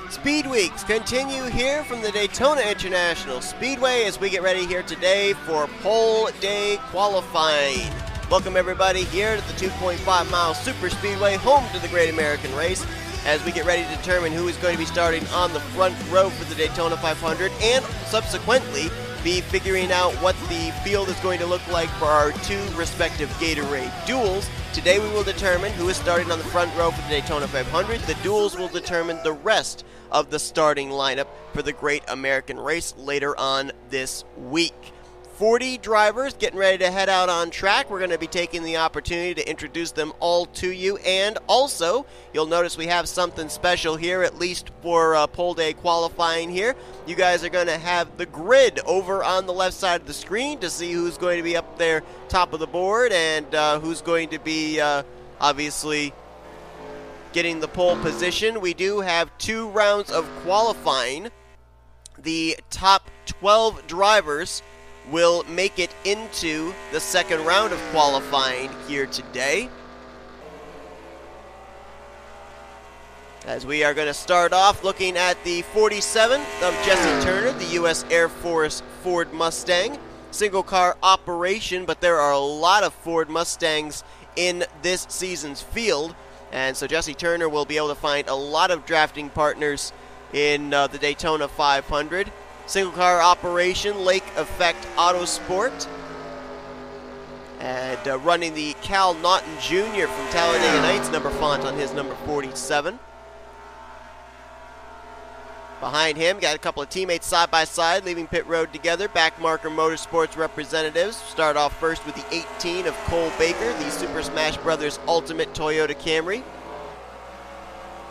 Speed Weeks continue here from the Daytona International Speedway as we get ready here today for pole day qualifying. Welcome everybody here to the 2.5 mile super speedway, home to the Great American Race, as we get ready to determine who is going to be starting on the front row for the Daytona 500 and subsequently be figuring out what the field is going to look like for our two respective Gatorade Duels. Today we will determine who is starting on the front row for the Daytona 500. The Duels will determine the rest of the starting lineup for the Great American Race later on this week. 40 drivers getting ready to head out on track. We're going to be taking the opportunity to introduce them all to you, and also you'll notice we have something special here, at least for pole day qualifying here. You guys are going to have the grid over on the left side of the screen to see who's going to be up there top of the board and who's going to be obviously getting the pole position. We do have 2 rounds of qualifying. The top 12 drivers will make it into the second round of qualifying here today, as we are going to start off looking at the 47 of Jesse Turner, the U.S. Air Force Ford Mustang. Single car operation, but there are a lot of Ford Mustangs in this season's field, and so Jesse Turner will be able to find a lot of drafting partners in the Daytona 500. Single car operation, Lake Effect Autosport. And running the Cal Naughton Jr. from Talladega Nights, number font on his number 47. Behind him, got a couple of teammates side by side, leaving pit road together. Backmarker Motorsports representatives. Start off first with the 18 of Cole Baker, the Super Smash Brothers Ultimate Toyota Camry.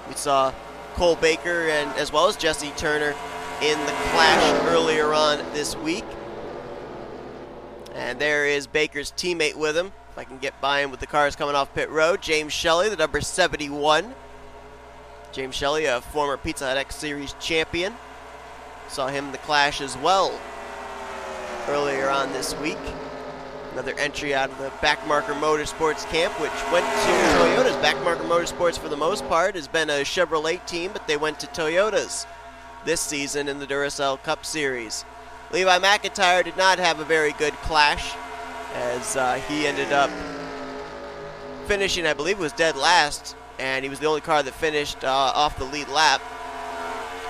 We saw Cole Baker and as well as Jesse Turner in the clash earlier on this week. And there is Baker's teammate with him. If I can get by him with the cars coming off pit road. James Shelley, the number 71. James Shelley, a former Pizza Hut X Series champion. Saw him in the clash as well earlier on this week. Another entry out of the Backmarker Motorsports camp, which went to Toyotas. Backmarker Motorsports, for the most part, has been a Chevrolet team, but they went to Toyotas this season in the Duracell Cup Series. Levi Mcintyre did not have a very good clash, as he ended up finishing, I believe it was dead last, and he was the only car that finished off the lead lap.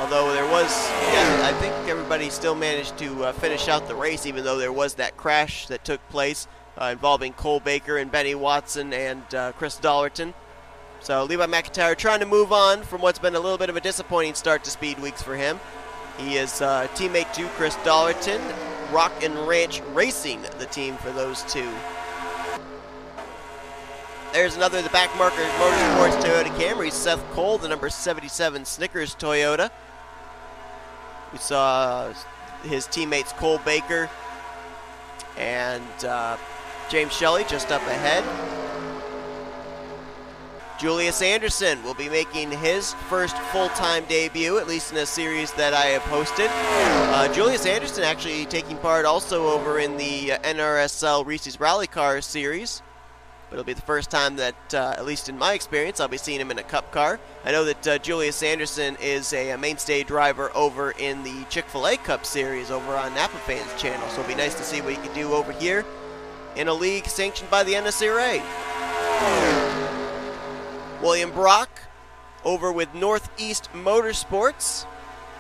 Although there was, I think everybody still managed to finish out the race, even though there was that crash that took place involving Cole Baker and Benny Watson and Chris Dollerton. So Levi Mcintyre trying to move on from what's been a little bit of a disappointing start to Speed Weeks for him. He is teammate to Chris Dollerton, Rock and Ranch Racing, the team for those two. There's another of the Backmarker Motorsports Toyota Camry, Seth Cole, the number 77 Snickers Toyota. We saw his teammates Cole Baker and James Shelley just up ahead. Julius Anderson will be making his first full-time debut, at least in a series that I have hosted. Julius Anderson actually taking part also over in the NRSL Reese's Rally Car series. But it'll be the first time that, at least in my experience, I'll be seeing him in a Cup car. I know that Julius Anderson is a mainstay driver over in the Chick-fil-A Cup series over on Napa Fans channel. So it'll be nice to see what he can do over here in a league sanctioned by the NNSCRA. William Brock over with Northeast Motorsports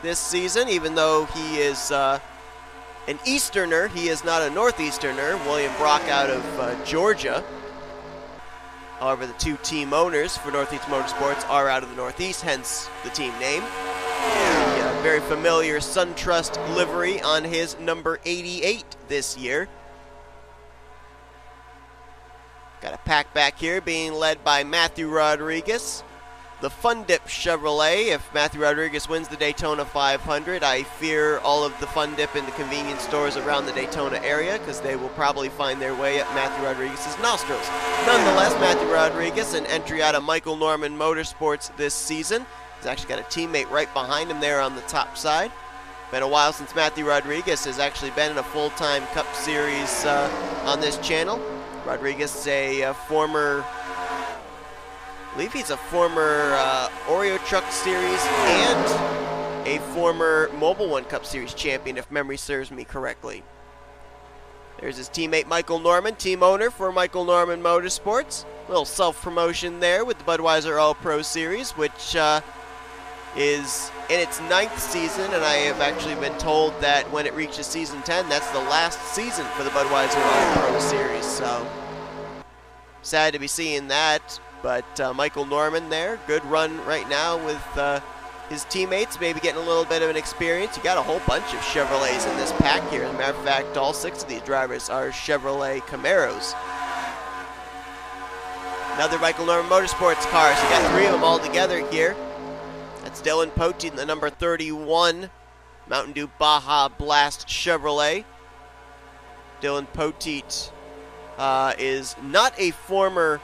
this season. Even though he is an Easterner, he is not a Northeasterner. William Brock out of Georgia. However, the two team owners for Northeast Motorsports are out of the Northeast, hence the team name. The very familiar SunTrust livery on his number 88 this year. Got a pack back here being led by Matthew Rodriguez. The Fun Dip Chevrolet. If Matthew Rodriguez wins the Daytona 500, I fear all of the Fun Dip in the convenience stores around the Daytona area, because they will probably find their way up Matthew Rodriguez's nostrils. Nonetheless, Matthew Rodriguez, an entry out of Michael Norman Motorsports this season. He's actually got a teammate right behind him there on the top side. Been a while since Matthew Rodriguez has actually been in a full-time Cup Series on this channel. Rodriguez is a former believe he's a former Oreo Truck Series and a former Mobile One Cup Series champion, if memory serves me correctly. There's his teammate Michael Norman, team owner for Michael Norman Motorsports. A little self-promotion there with the Budweiser All-Pro Series, which is in its 9th season, and I have actually been told that when it reaches season 10, that's the last season for the Budweiser All-Pro Series. So sad to be seeing that, but Michael Norman there, good run right now with his teammates, maybe getting a little bit of an experience. You got a whole bunch of Chevrolets in this pack here. As a matter of fact, all 6 of these drivers are Chevrolet Camaros. Another Michael Norman Motorsports car, so you got 3 of them all together here. That's Dylan Poteet in the number 31 Mountain Dew Baja Blast Chevrolet. Dylan Poteet is not a former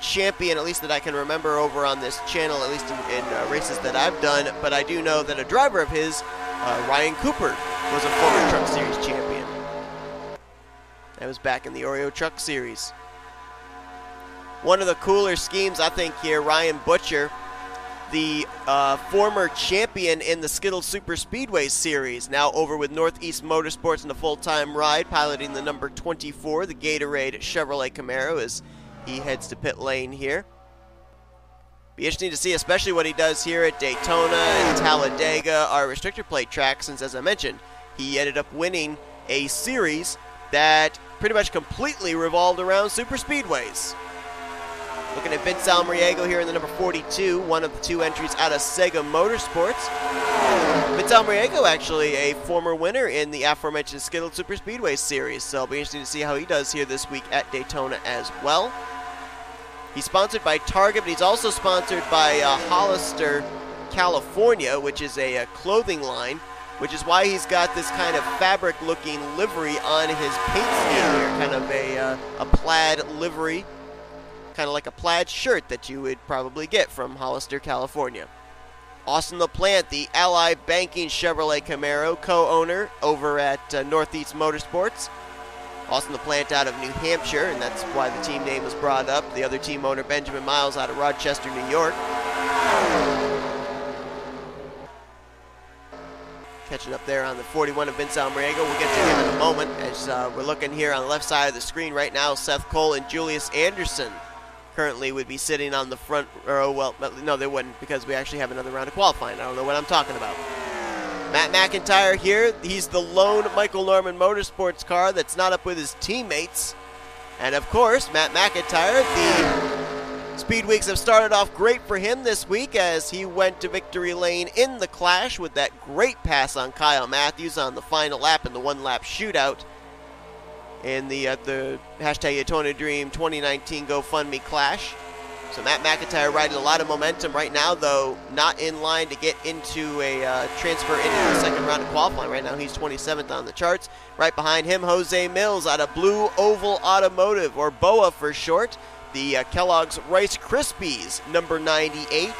champion, at least that I can remember over on this channel, at least in races that I've done, but I do know that a driver of his, Ryan Cooper, was a former Truck Series champion. That was back in the Oreo Truck Series. One of the cooler schemes, I think, here, Ryan Butcher, the former champion in the Skittles Super Speedway Series, now over with Northeast Motorsports in a full-time ride, piloting the number 24, the Gatorade Chevrolet Camaro, as he heads to pit lane here. Be interesting to see, especially what he does here at Daytona and Talladega, our restrictor plate track, since, as I mentioned, he ended up winning a series that pretty much completely revolved around super speedways. Looking at Vince Almriego here in the number 42, one of the 2 entries out of Sega Motorsports. Vince Almriego, actually a former winner in the aforementioned Skittles Super Speedway Series, so it'll be interesting to see how he does here this week at Daytona as well. He's sponsored by Target, but he's also sponsored by Hollister California, which is a clothing line, which is why he's got this kind of fabric-looking livery on his paint scheme here, kind of a plaid livery, kind of like a plaid shirt that you would probably get from Hollister, California. Austin LaPlante, the Ally Banking Chevrolet Camaro co-owner over at Northeast Motorsports. Austin LaPlante out of New Hampshire, and that's why the team name was brought up. The other team owner, Benjamin Miles, out of Rochester, New York. Catching up there on the 41 of Vince Almriego. We'll get to him in a moment, as we're looking here on the left side of the screen right now. Seth Cole and Julius Anderson currently would be sitting on the front row. Well, no, they wouldn't, because we actually have another round of qualifying. I don't know what I'm talking about. Matt Mcintyre here. He's the lone Michael Norman Motorsports car that's not up with his teammates. And of course, Matt Mcintyre, the Speed Weeks have started off great for him this week, as he went to victory lane in the Clash with that great pass on Kyle Matthews on the final lap in the one-lap shootout in the hashtag Daytona Dream 2019 GoFundMe Clash. So Matt Mcintyre riding a lot of momentum right now, though not in line to get into a transfer into the second round of qualifying. Right now he's 27th on the charts. Right behind him, Jose Mills out of Blue Oval Automotive, or BOA for short. The Kellogg's Rice Krispies, number 98.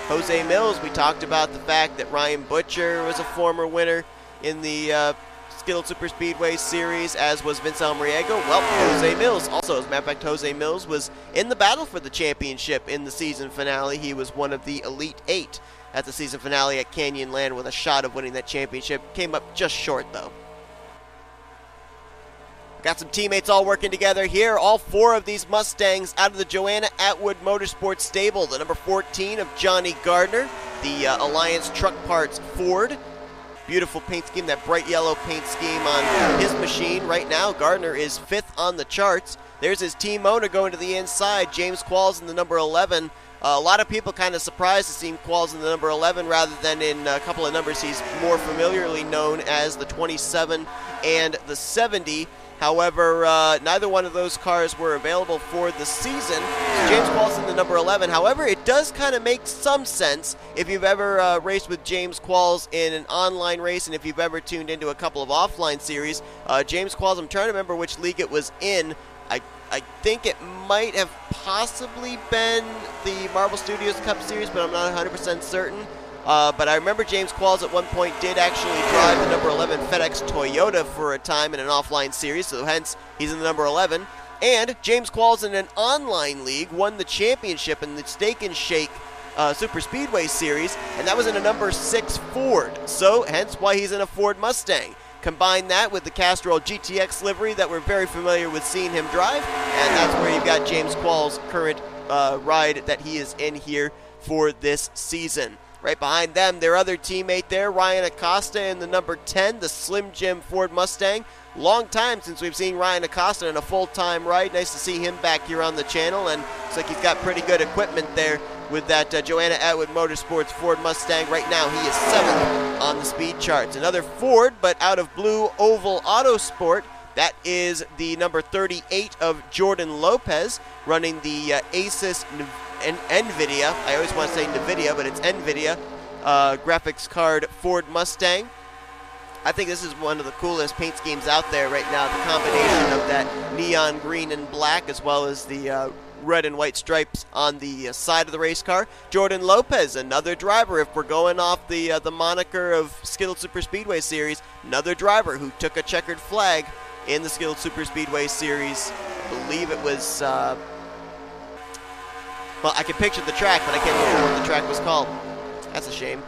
Jose Mills, we talked about the fact that Ryan Butcher was a former winner in the Skittles Super Speedway Series, as was Vince Almriego. Well, Jose Mills also, as a matter of fact, Jose Mills was in the battle for the championship in the season finale. He was one of the Elite 8 at the season finale at Canyonland with a shot of winning that championship. Came up just short, though. Got some teammates all working together here. All 4 of these Mustangs out of the Joanna Atwood Motorsports stable. The number 14 of Johnny Gardner, the Alliance Truck Parts Ford. Beautiful paint scheme, that bright yellow paint scheme on his machine. Right now, Gardner is 5th on the charts. There's his team owner going to the inside, James Qualls in the number 11. A lot of people kind of surprised to see Qualls in the number 11 rather than in a couple of numbers he's more familiarly known as, the 27 and the 70. However, neither one of those cars were available for the season. So James Qualls in the number 11. However, it does kind of make some sense if you've ever raced with James Qualls in an online race, and if you've ever tuned into a couple of offline series. James Qualls, I'm trying to remember which league it was in. I think it might have possibly been the Marble Studios Cup Series, but I'm not 100% certain. But I remember James Qualls at one point did actually drive the number 11 FedEx Toyota for a time in an offline series, so hence he's in the number 11. And James Qualls in an online league won the championship in the Steak and Shake Super Speedway Series, and that was in a number 6 Ford, so hence why he's in a Ford Mustang. Combine that with the Castrol GTX livery that we're very familiar with seeing him drive, and that's where you've got James Qualls' current ride that he is in here for this season. Right behind them, their other teammate there, Ryan Acosta in the number 10, the Slim Jim Ford Mustang. Long time since we've seen Ryan Acosta in a full-time ride. Nice to see him back here on the channel, and looks like he's got pretty good equipment there with that Joanna Atwood Motorsports Ford Mustang. Right now, he is 7th on the speed charts. Another Ford, but out of blue oval Autosport. That is the number 38 of Jordan Lopez, running the Asus NVIDIA. I always want to say NVIDIA, but it's NVIDIA graphics card Ford Mustang. I think this is one of the coolest paint schemes out there right now. The combination of that neon green and black, as well as the red and white stripes on the side of the race car. Jordan Lopez, another driver, if we're going off the moniker of Skittle Super Speedway Series, another driver who took a checkered flag in the Skittle Super Speedway Series. I believe it was, well, I can picture the track, but I can't remember what the track was called. That's a shame.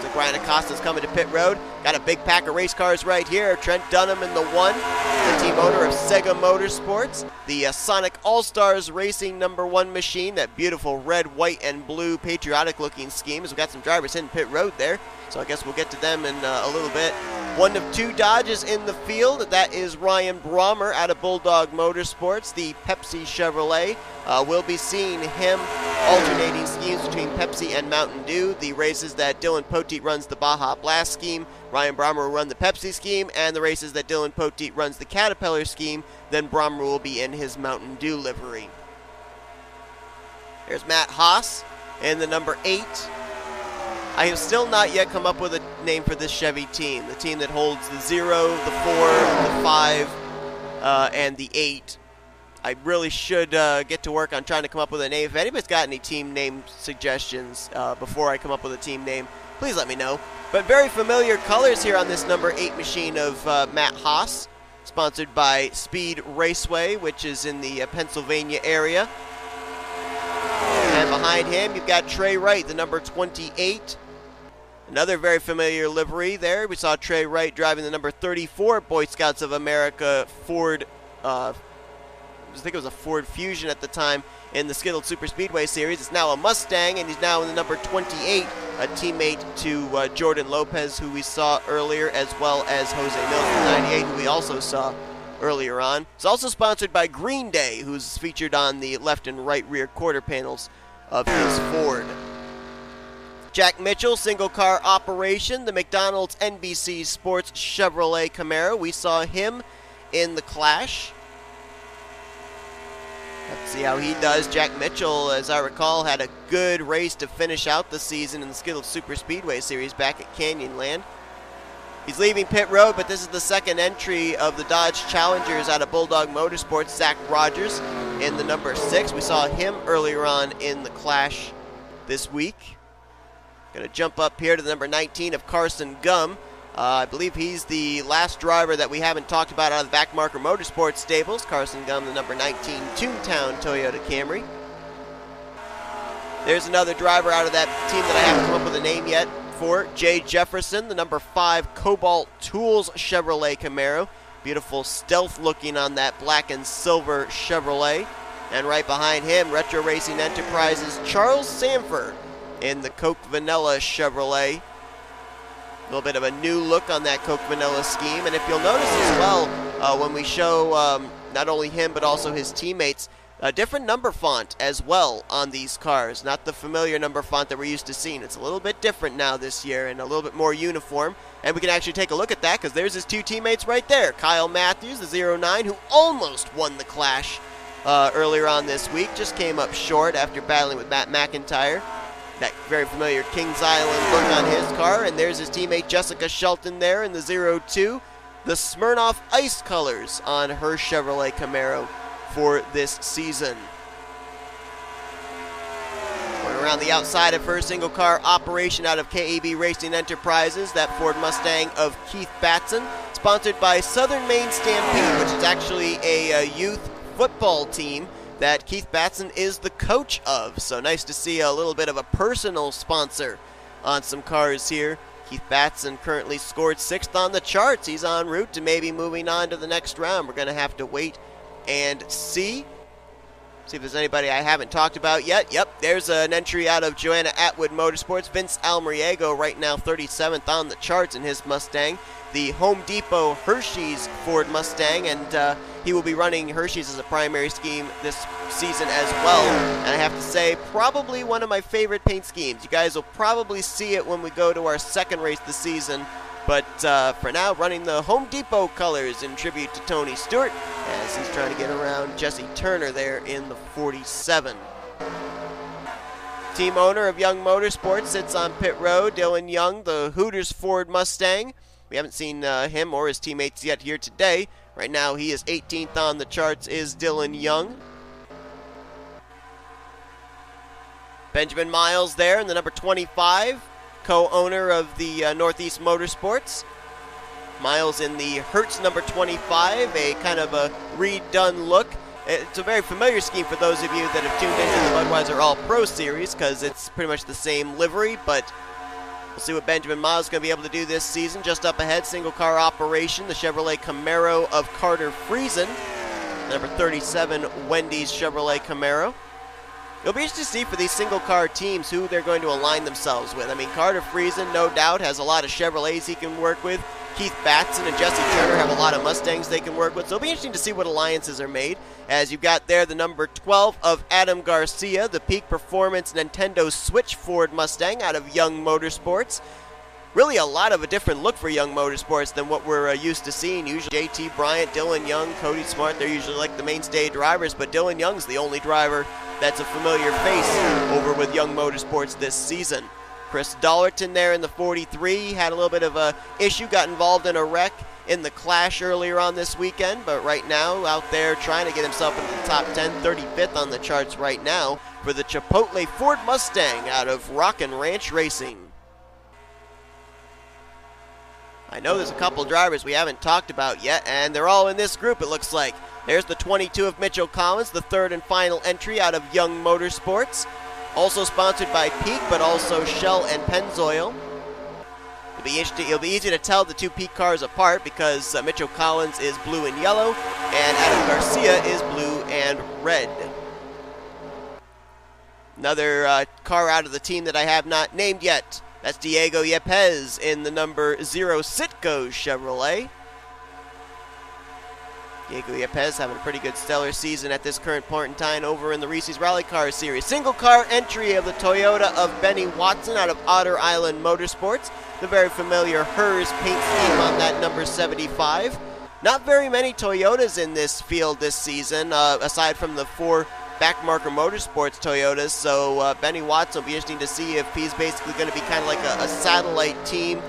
So Ryan Acosta's coming to pit road. Got a big pack of race cars right here. Trent Dunham in the 1, the team owner of Sega Motorsports. The Sonic All-Stars Racing number 1 machine, that beautiful red, white, and blue patriotic looking scheme. We've got some drivers hitting pit road there, so I guess we'll get to them in a little bit. One of 2 Dodges in the field. That is Ryan Brommer out of Bulldog Motorsports, the Pepsi Chevrolet. We'll be seeing him alternating schemes between Pepsi and Mountain Dew. The races that Dylan Poteet runs the Baja Blast scheme, Ryan Brommer will run the Pepsi scheme, and the races that Dylan Poteet runs the Caterpillar scheme, then Brommer will be in his Mountain Dew livery. There's Matt Haas in the number 8. I have still not yet come up with a name for this Chevy team. The team that holds the 0, the 4, the 5, and the 8. I really should get to work on trying to come up with a name. If anybody's got any team name suggestions before I come up with a team name, please let me know. But very familiar colors here on this number 8 machine of Matt Haas, sponsored by Speed Raceway, which is in the Pennsylvania area. And behind him, you've got Trey Wright, the number 28. Another very familiar livery there. We saw Trey Wright driving the number 34 Boy Scouts of America Ford, I think it was a Ford Fusion at the time, in the Skittle Super Speedway Series. It's now a Mustang, and he's now in the number 28, a teammate to Jordan Lopez, who we saw earlier, as well as Jose Mills from 98, who we also saw earlier on. It's also sponsored by Green Day, who's featured on the left and right rear quarter panels of his Ford. Jack Mitchell, single car operation, the McDonald's NBC Sports Chevrolet Camaro. We saw him in the Clash. Let's see how he does. Jack Mitchell, as I recall, had a good race to finish out the season in the Skittle Super Speedway Series back at Canyonland. He's leaving pit road, but this is the second entry of the Dodge Challengers out of Bulldog Motorsports. Zach Rogers in the number 6. We saw him earlier on in the Clash this week. Going to jump up here to the number 19 of Carson Gum. I believe he's the last driver that we haven't talked about out of the Backmarker Motorsports stables. Carson Gum, the number 19 Toontown Toyota Camry. There's another driver out of that team that I haven't come up with a name yet for. Jay Jefferson, the number 5 Cobalt Tools Chevrolet Camaro. Beautiful stealth looking on that black and silver Chevrolet. And right behind him, Retro Racing Enterprises' Charles Sanford in the Coke Vanilla Chevrolet. A little bit of a new look on that Coke Vanilla scheme. And if you'll notice as well, when we show not only him but also his teammates, a different number font as well on these cars. Not the familiar number font that we're used to seeing. It's a little bit different now this year and a little bit more uniform. And we can actually take a look at that because there's his 2 teammates right there. Kyle Matthews, the 09, who almost won the Clash earlier on this week. Just came up short after battling with Matt McIntyre. That very familiar Kings Island look on his car. And there's his teammate Jessica Shelton there in the 02. The Smirnoff Ice colors on her Chevrolet Camaro for this season. Going around the outside of her single car operation out of KAB Racing Enterprises, that Ford Mustang of Keith Batson, sponsored by Southern Maine Stampede, which is actually a youth football team that Keith Batson is the coach of. So nice to see a little bit of a personal sponsor on some cars here. Keith Batson currently scored 6th on the charts. He's en route to maybe moving on to the next round. We're going to have to wait and see. See if there's anybody I haven't talked about yet. Yep, there's an entry out of Joanna Atwood Motorsports. Vince Almariego right now 37th on the charts in his Mustang. The Home Depot Hershey's Ford Mustang, and he will be running Hershey's as a primary scheme this season as well. And I have to say, probably one of my favorite paint schemes. You guys will probably see it when we go to our second race this season. But for now, running the Home Depot colors in tribute to Tony Stewart as he's trying to get around Jesse Turner there in the 47. Team owner of Young Motorsports sits on pit road. Dylan Young, the Hooters Ford Mustang. We haven't seen him or his teammates yet here today. Right now, he is 18th on the charts, is Dylan Young. Benjamin Miles there in the number 25. Co-owner of the Northeast Motorsports. Miles in the Hertz number 25, a kind of a redone look. It's a very familiar scheme for those of you that have tuned into the Budweiser All-Pro Series because it's pretty much the same livery, but we'll see what Benjamin Miles is going to be able to do this season. Just up ahead, single-car operation, the Chevrolet Camaro of Carter Friesen. Number 37, Wendy's Chevrolet Camaro. It'll be interesting to see for these single-car teams who they're going to align themselves with. I mean, Carter Friesen, no doubt, has a lot of Chevrolets he can work with. Keith Batson and Jesse Turner have a lot of Mustangs they can work with. So it'll be interesting to see what alliances are made. As you've got there the number 12 of Adam Garcia, the Peak Performance Nintendo Switch Ford Mustang out of Young Motorsports. Really a lot of a different look for Young Motorsports than what we're used to seeing. Usually JT Bryant, Dylan Young, Cody Smart, they're usually like the mainstay drivers, but Dylan Young's the only driver that's a familiar face over with Young Motorsports this season. Chris Dollerton there in the 43 had a little bit of a issue, got involved in a wreck in the Clash earlier on this weekend, but right now out there trying to get himself into the top 10, 35th on the charts right now for the Chipotle Ford Mustang out of Rockin' Ranch Racing. I know there's a couple drivers we haven't talked about yet, and they're all in this group, it looks like. There's the 22 of Mitchell Collins, the third and final entry out of Young Motorsports. Also sponsored by Peak, but also Shell and Pennzoil. It'll be easy to tell the two Peak cars apart because Mitchell Collins is blue and yellow, and Adam Garcia is blue and red. Another car out of the team that I have not named yet. That's Diego Yepes in the number 0 Citgo Chevrolet. Diego Yepes having a pretty good stellar season at this current point in time over in the Reese's Rally Car Series. Single car entry of the Toyota of Benny Watson out of Otter Island Motorsports. The very familiar HERS paint scheme on that number 75. Not very many Toyotas in this field this season, aside from the 4 Backmarker Motorsports Toyotas, so Benny Watson will be interesting to see if he's basically going to be kind of like a satellite team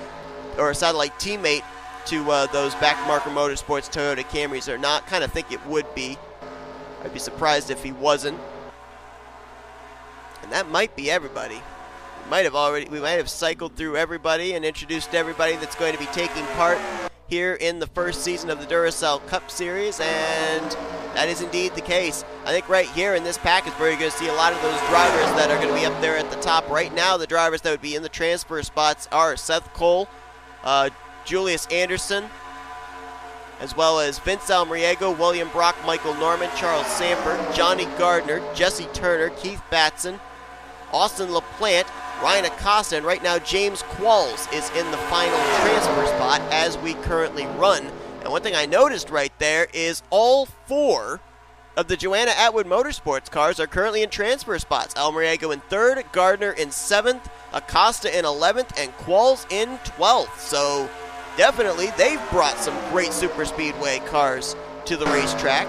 or a satellite teammate to those Backmarker Motorsports Toyota Camrys or not. Kind of think it would be. I'd be surprised if he wasn't. And that might be everybody. We might have cycled through everybody and introduced everybody that's going to be taking part here in the first season of the Duracell Cup Series, and that is indeed the case. I think right here in this package where you're going to see a lot of those drivers that are going to be up there at the top. Right now, the drivers that would be in the transfer spots are Seth Cole, Julius Anderson, as well as Vince Almariego, William Brock, Michael Norman, Charles Samper, Johnny Gardner, Jesse Turner, Keith Batson, Austin LaPlante, Ryan Acosta, and right now James Qualls is in the final transfer spot as we currently run. And one thing I noticed right there is all 4 of the Joanna Atwood Motorsports cars are currently in transfer spots. Almariego in 3rd, Gardner in 7th, Acosta in 11th, and Qualls in 12th. So definitely they've brought some great super speedway cars to the racetrack.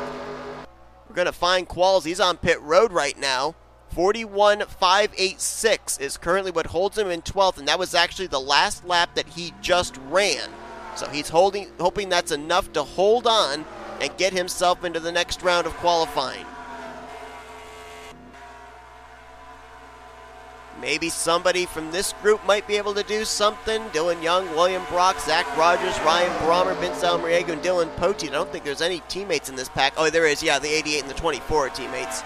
We're going to find Qualls. He's on pit road right now. 41.586 is currently what holds him in 12th, and that was actually the last lap that he just ran. So he's hoping that's enough to hold on and get himself into the next round of qualifying. Maybe somebody from this group might be able to do something. Dylan Young, William Brock, Zach Rogers, Ryan Brommer, Vince Almariego, and Dylan Poteet. I don't think there's any teammates in this pack. Oh, there is. Yeah, the 88 and the 24 are teammates.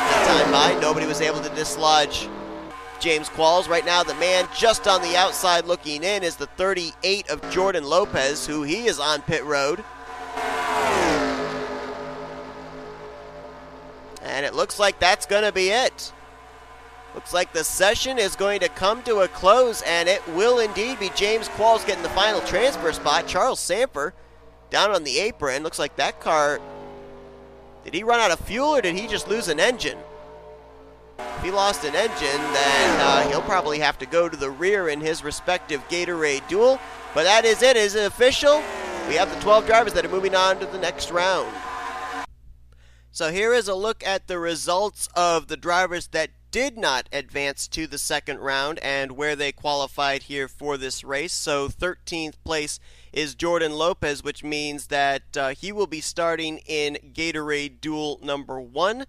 That time by, nobody was able to dislodge James Qualls. Right now, the man just on the outside looking in is the 38 of Jordan Lopez, who he is on pit road. And it looks like that's going to be it. Looks like the session is going to come to a close, and it will indeed be James Qualls getting the final transfer spot. Charles Samper down on the apron. Looks like that car, did he run out of fuel or did he just lose an engine? If he lost an engine, then he'll probably have to go to the rear in his respective Gatorade Duel. But that is it. Is it official? We have the 12 drivers that are moving on to the next round. So here is a look at the results of the drivers that did not advance to the second round and where they qualified here for this race. So 13th place is Jordan Lopez, which means that he will be starting in Gatorade Duel number 1.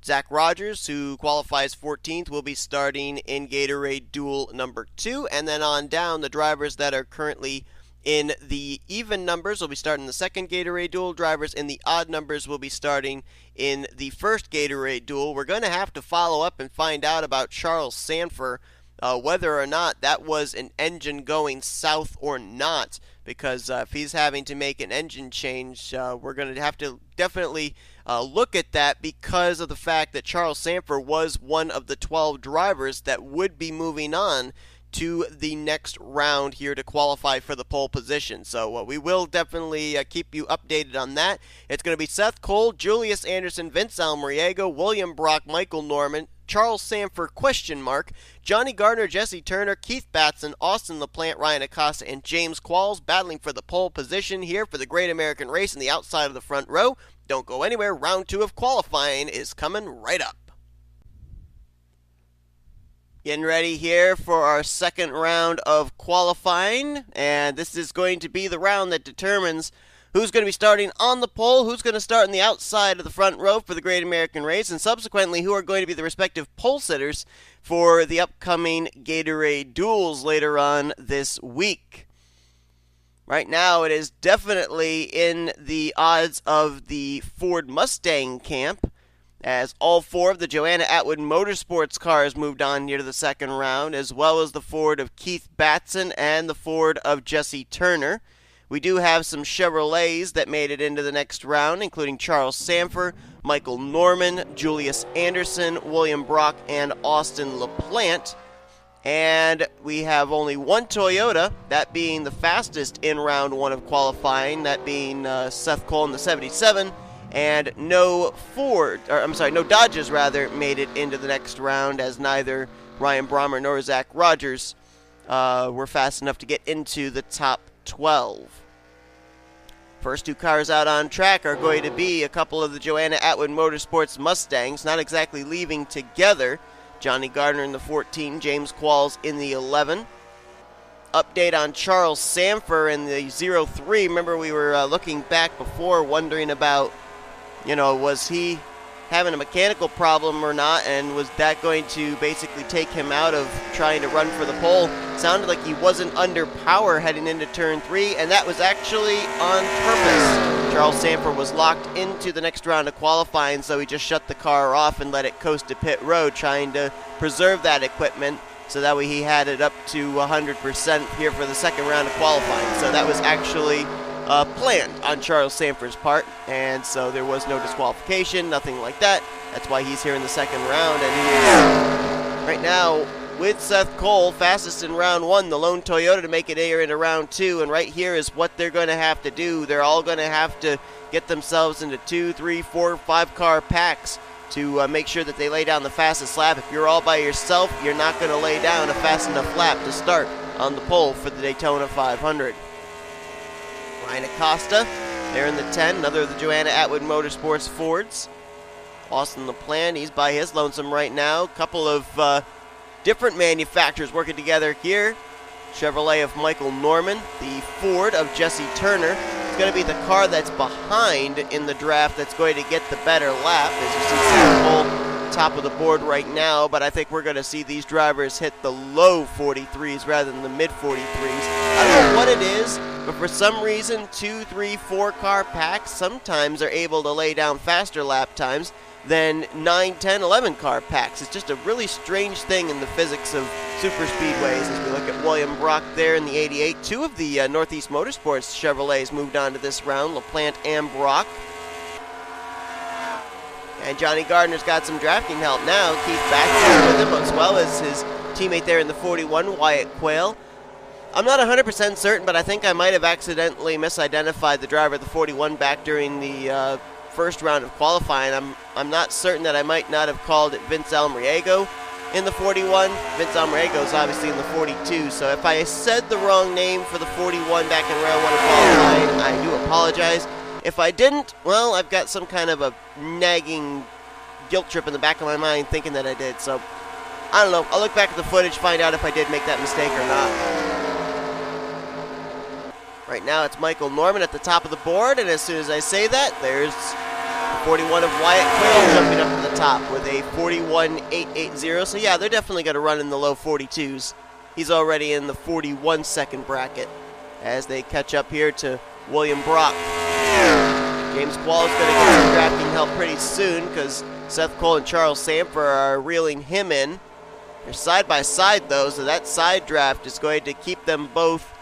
Zach Rogers, who qualifies 14th, will be starting in Gatorade Duel number 2. And then on down, the drivers that are currently in the even numbers will be starting the second Gatorade Duel. Drivers in the odd numbers will be starting in the first Gatorade Duel. We're going to have to follow up and find out about Charles Sanford, whether or not that was an engine going south or not, because if he's having to make an engine change, we're going to have to definitely look at that, because of the fact that Charles Sanford was one of the 12 drivers that would be moving on to the next round here to qualify for the pole position. So we will definitely keep you updated on that. It's going to be Seth Cole, Julius Anderson, Vince Almariego, William Brock, Michael Norman, Charles Sanford, ? Johnny Gardner, Jesse Turner, Keith Batson, Austin LaPlante, Ryan Acosta, and James Qualls battling for the pole position here for the Great American Race in the outside of the front row. Don't go anywhere. Round 2 of qualifying is coming right up. Getting ready here for our second round of qualifying, and this is going to be the round that determines who's going to be starting on the pole, who's going to start on the outside of the front row for the Great American Race, and subsequently who are going to be the respective pole sitters for the upcoming Gatorade Duels later on this week. Right now, it is definitely in the odds of the Ford Mustang camp, as all 4 of the Joanna Atwood Motorsports cars moved on here to the second round, as well as the Ford of Keith Batson and the Ford of Jesse Turner. We do have some Chevrolets that made it into the next round, including Charles Sanford, Michael Norman, Julius Anderson, William Brock, and Austin LaPlante. And we have only one Toyota, that being the fastest in round 1 of qualifying, that being Seth Cole in the 77. And no Dodges made it into the next round, as neither Ryan Brommer nor Zach Rogers were fast enough to get into the top 12. First 2 cars out on track are going to be a couple of the Joanna Atwood Motorsports Mustangs, not exactly leaving together. Johnny Gardner in the 14, James Qualls in the 11. Update on Charles Sanford in the 03. Remember, we were looking back before, wondering about, was he having a mechanical problem or not, and was that going to basically take him out of trying to run for the pole? Sounded like he wasn't under power heading into turn 3, and that was actually on purpose. Charles Sanford was locked into the next round of qualifying, so he just shut the car off and let it coast to pit road, trying to preserve that equipment, so that way he had it up to 100% here for the second round of qualifying. So that was actually planned on Charles Sanford's part, and so there was no disqualification, nothing like that. That's why he's here in the second round, and he is right now with Seth Cole, fastest in round 1, the lone Toyota to make it here into round 2, and right here is what they're going to have to do. They're all going to have to get themselves into 2, 3, 4, 5 car packs to make sure that they lay down the fastest lap. If you're all by yourself, you're not going to lay down a fast enough lap to start on the pole for the Daytona 500. Ryan Acosta, there in the 10, another of the Joanna Atwood Motorsports Fords. Austin LaPlante, he's by his lonesome right now. Couple of different manufacturers working together here. Chevrolet of Michael Norman, the Ford of Jesse Turner. It's going to be the car that's behind in the draft that's going to get the better lap. As you see Seth Cole top of the board right now, but I think we're going to see these drivers hit the low 43s rather than the mid 43s. I don't know what it is, but for some reason 2, 3, 4 car packs sometimes are able to lay down faster lap times than 9, 10, 11 car packs. It's just a really strange thing in the physics of super speedways as we look at William Brock there in the 88. Two of the Northeast Motorsports Chevrolets moved on to this round, LaPlante and Brock. And Johnny Gardner's got some drafting help now. Keith Batson with him, as well as his teammate there in the 41, Wyatt Quayle. I'm not 100% certain, but I think I might have accidentally misidentified the driver of the 41 back during the first round of qualifying. I'm not certain that I might not have called it Vince Almriego in the 41. Vince Almriego is obviously in the 42, so if I said the wrong name for the 41 back in round 1 of qualifying, I do apologize. If I didn't, well, I've got some kind of a nagging guilt trip in the back of my mind thinking that I did, so I don't know. I'll look back at the footage, find out if I did make that mistake or not. Right now it's Michael Norman at the top of the board, and as soon as I say that, there's 41 of Wyatt Quayle jumping up to the top with a 41.880. So yeah, they're definitely going to run in the low 42s. He's already in the 41 second bracket as they catch up here to William Brock. James Quall is going to get some drafting help pretty soon because Seth Cole and Charles Samper are reeling him in. They're side by side though, so that side draft is going to keep them both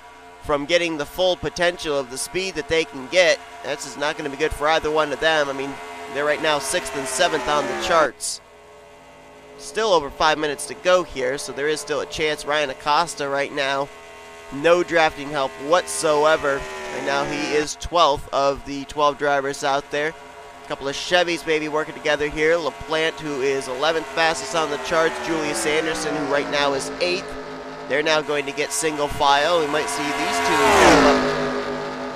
from getting the full potential of the speed that they can get. That's just not going to be good for either one of them. I mean, they're right now 6th and 7th on the charts. Still over 5 minutes to go here, so there is still a chance. Ryan Acosta right now, no drafting help whatsoever. Right now he is 12th of the 12 drivers out there. A couple of Chevys maybe working together here. LaPlante, who is 11th fastest on the charts. Julius Anderson, who right now is 8th. They're now going to get single file. We might see these two jump up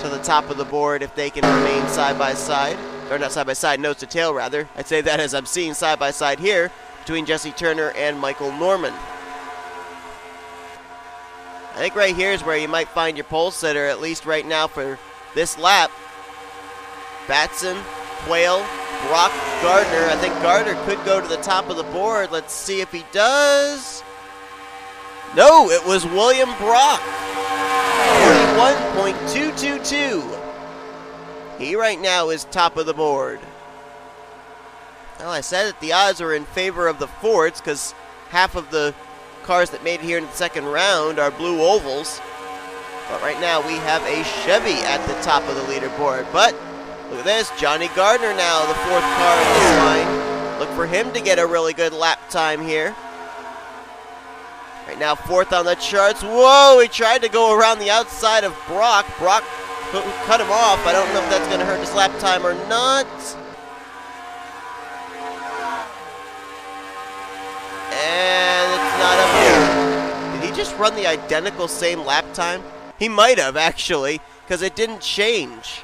to the top of the board if they can remain side by side. Or not side by side, nose to tail rather. I'd say that as I'm seeing side by side here between Jesse Turner and Michael Norman. I think right here is where you might find your pole sitter, at least right now for this lap. Batson, Quayle, Brock, Gardner. I think Gardner could go to the top of the board. Let's see if he does. No, it was William Brock. 41.222. He right now is top of the board. Well, I said that the odds are in favor of the Fords because half of the cars that made it here in the second round are blue ovals. But right now we have a Chevy at the top of the leaderboard. But look at this, Johnny Gardner now, the 4th car in this line. Look for him to get a really good lap time here. Right now 4th on the charts. Whoa, he tried to go around the outside of Brock. Brock couldn't cut him off. I don't know if that's going to hurt his lap time or not. And it's not up here. Did he just run the identical same lap time? He might have, actually, because it didn't change.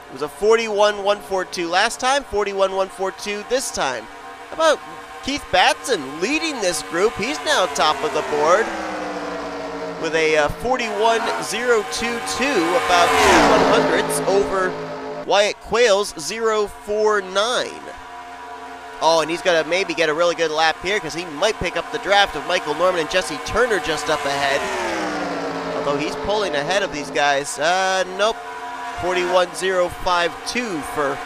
It was a 41.142 last time, 41.142 this time. How about Keith Batson leading this group? He's now top of the board with a 41.022, about 2/100ths over Wyatt Quayle's 0.49. Oh, and he's going to maybe get a really good lap here because he might pick up the draft of Michael Norman and Jesse Turner just up ahead. Although he's pulling ahead of these guys. Nope. 41.052 for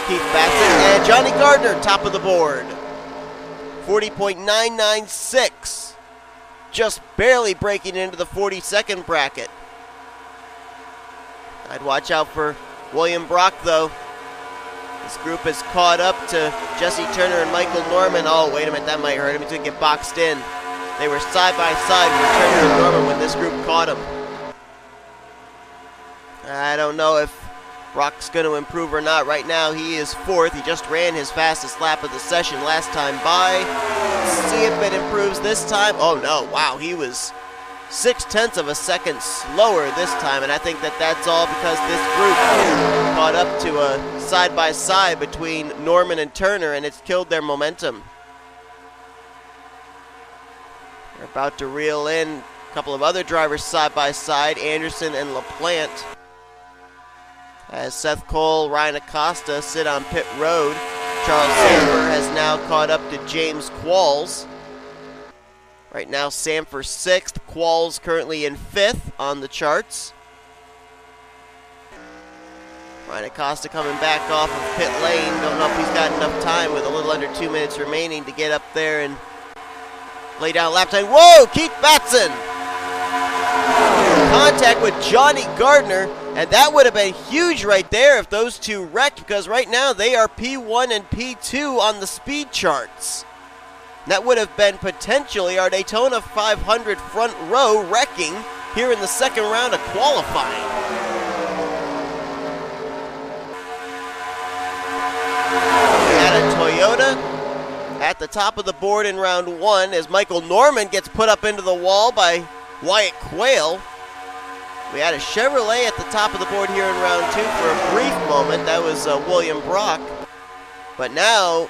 Keith Batson. And Johnny Gardner, top of the board. 40.996. Just barely breaking into the 42nd bracket. I'd watch out for William Brock, though. This group is caught up to Jesse Turner and Michael Norman. Oh, wait a minute, that might hurt him. He's going to get boxed in. They were side by side with Turner and Norman when this group caught him. I don't know if Brock's going to improve or not. Right now, he is 4th. He just ran his fastest lap of the session last time by. Let's see if it improves this time. Oh, no. Wow, he was 0.6 of a second slower this time, and I think that that's all because this group caught up to a side-by-side between Norman and Turner, and it's killed their momentum. They're about to reel in a couple of other drivers side-by-side, Anderson and LaPlante, as Seth Cole, Ryan Acosta sit on pit road. Charles Samper has now caught up to James Qualls. Right now, Samper 6th, Qualls currently in 5th on the charts. Ryan Acosta coming back off of pit lane. Don't know if he's got enough time with a little under 2 minutes remaining to get up there and lay down lap time. Whoa, Keith Batson! Contact with Johnny Gardner, and that would have been huge right there if those two wrecked, because right now they are P1 and P2 on the speed charts. That would have been potentially our Daytona 500 front row wrecking here in the second round of qualifying. We had a Toyota at the top of the board in round 1 as Michael Norman gets put up into the wall by Wyatt Quayle. We had a Chevrolet at the top of the board here in round 2 for a brief moment. That was William Brock. But now,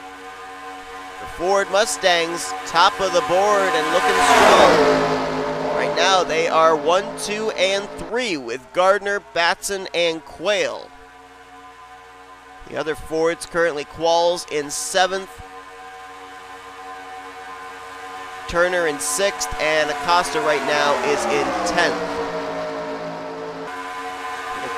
the Ford Mustangs, top of the board and looking strong. Right now, they are 1, 2, and 3 with Gardner, Batson, and Quayle. The other Fords currently Qualls in 7th, Turner in 6th, and Acosta right now is in 10th.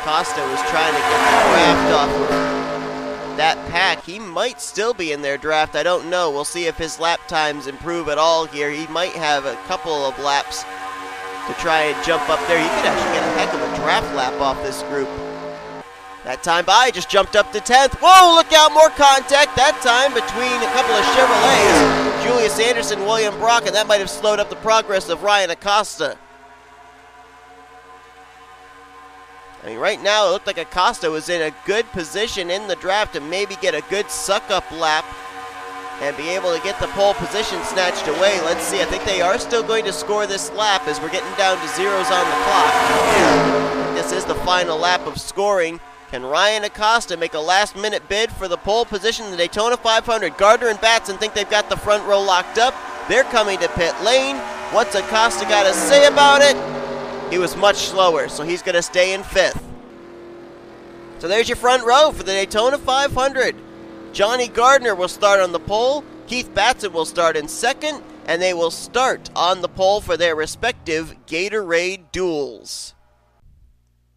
Acosta was trying to get the draft off of that pack. He might still be in their draft. I don't know. We'll see if his lap times improve at all here. He might have a couple of laps to try and jump up there. He could actually get a heck of a draft lap off this group. That time by just jumped up to 10th. Whoa, look out, more contact. That time between a couple of Chevrolets. Julius Anderson, William Brock, and that might have slowed up the progress of Ryan Acosta. I mean, right now it looked like Acosta was in a good position in the draft to maybe get a good suck-up lap and be able to get the pole position snatched away. Let's see. I think they are still going to score this lap as we're getting down to zeros on the clock. This is the final lap of scoring. Can Ryan Acosta make a last-minute bid for the pole position in the Daytona 500? Gardner and Batson think they've got the front row locked up. They're coming to pit lane. What's Acosta got to say about it? He was much slower, so he's going to stay in 5th. So there's your front row for the Daytona 500. Johnny Gardner will start on the pole. Keith Batson will start in 2nd, and they will start on the pole for their respective Gatorade Duels.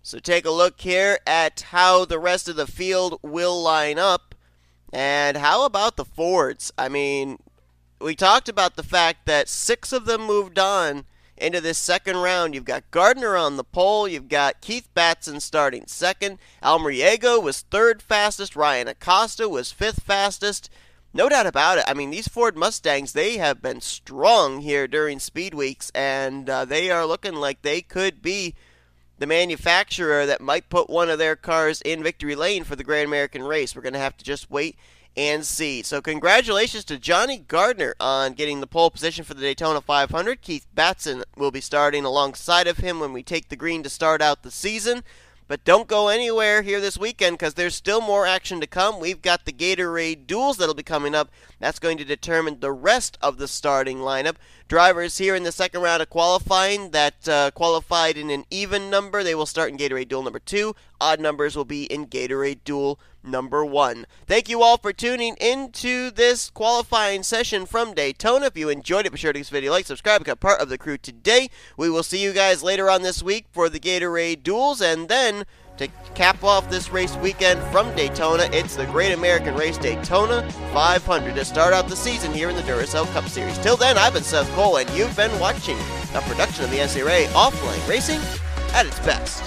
So take a look here at how the rest of the field will line up. And how about the Fords? I mean, we talked about the fact that 6 of them moved on into this second round. You've got Gardner on the pole. You've got Keith Batson starting 2nd. Almriego was 3rd fastest. Ryan Acosta was 5th fastest. No doubt about it. I mean, these Ford Mustangs, they have been strong here during speed weeks, and they are looking like they could be the manufacturer that might put one of their cars in victory lane for the Great American Race. We're going to have to just wait and see. So congratulations to Johnny Gardner on getting the pole position for the Daytona 500. Keith Batson will be starting alongside of him when we take the green to start out the season. But don't go anywhere here this weekend because there's still more action to come. We've got the Gatorade Duels that'll be coming up. That's going to determine the rest of the starting lineup. Drivers here in the second round of qualifying that qualified in an even number, they will start in Gatorade Duel number 2. Odd numbers will be in Gatorade Duel number 1. Thank you all for tuning into this qualifying session from Daytona. If you enjoyed it, be sure to give this video a like, subscribe, become part of the crew today. We will see you guys later on this week for the Gatorade Duels, and then to cap off this race weekend from Daytona, it's the Great American Race Daytona 500 to start out the season here in the Duracell Cup Series. Till then, I've been Seth Cole, and you've been watching a production of the NNSCRA Offline Racing at its best.